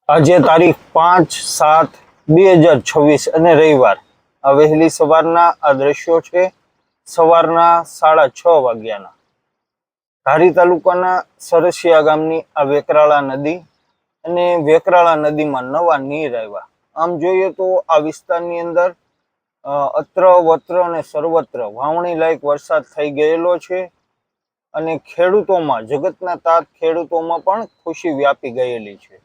આજે તારીખ 5/7/2026 અને રવિવાર આ વહેલી સવારના આ દ્રશ્યો છે સવારના 6:30 વાગ્યાના ધારી તાલુકાના સરસિયા ગામની આ વેકરાળા નદી અને વેકરાળા નદીમાં નવા નીર આવ્યા। આમ જોઈએ તો આ વિસ્તારની અંદર અત્ર વત્ર અને સર્વત્ર વાવણી લાયક વરસાદ થઈ ગયેલો છે અને ખેડૂતોમાં જગતના તાત ખેડૂતોમાં પણ ખુશી વ્યાપી ગયેલી છે।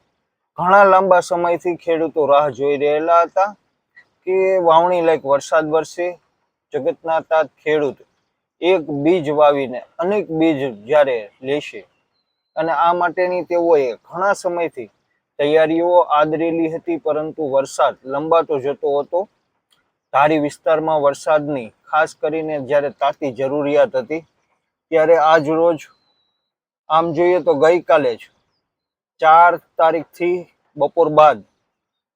ઘણા લાંબા સમયથી ખેડૂતો રાહ જોઈ રહેલા હતા કે વાવણી લાયક વરસાદ વરસે। જગતના તાત ખેડૂત એક બીજ વાવીને અનેક બીજ જ્યારે લેશે અને આ માટેની તેઓએ ઘણા સમયથી તૈયારીઓ આદરેલી હતી, પરંતુ વરસાદ લંબાતો જતો હતો। ધારી વિસ્તારમાં વરસાદની ખાસ કરીને જ્યારે તાતી જરૂરિયાત હતી ત્યારે આજ રોજ આમ જોઈએ તો ગઈકાલે જ 4 તારીખથી બપોર બાદ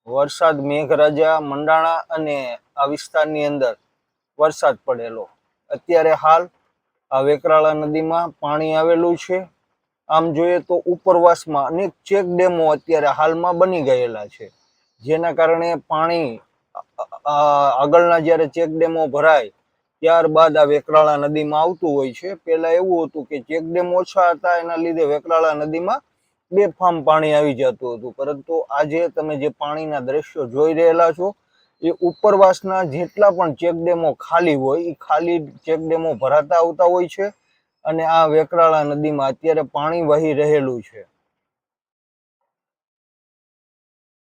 વરસાદ મેઘરાજા મંડાણા અને આ વિસ્તારની અંદર વરસાદ પડેલો। અત્યારે હાલ આ વેકરાળા નદીમાં પાણી આવેલું છે। આમ જોઈએ તો ઉપરવાસમાં અનેક ચેક ડેમો અત્યારે હાલમાં બની ગયેલા છે, જેના કારણે પાણી આગળના જ્યારે ચેક ડેમો ભરાય ત્યારબાદ આ વેકરાળા નદીમાં આવતું હોય છે। પહેલા એવું હતું કે ચેક ડેમ ઓછા હતા, એના લીધે વેકરાળા નદીમાં બેફામ પાણી આવી જતું હતું, પરંતુ આજે તમે જે પાણીના દ્રશ્યો જોઈ રહેલા છો એ ઉપરવાસના જેટલા પણ ચેક ડેમો ખાલી હોય એ ખાલી ચેક ડેમો ભરાતા આવતા હોય છે અને આ વેકરાળા નદીમાં અત્યારે પાણી વહી રહેલું છે।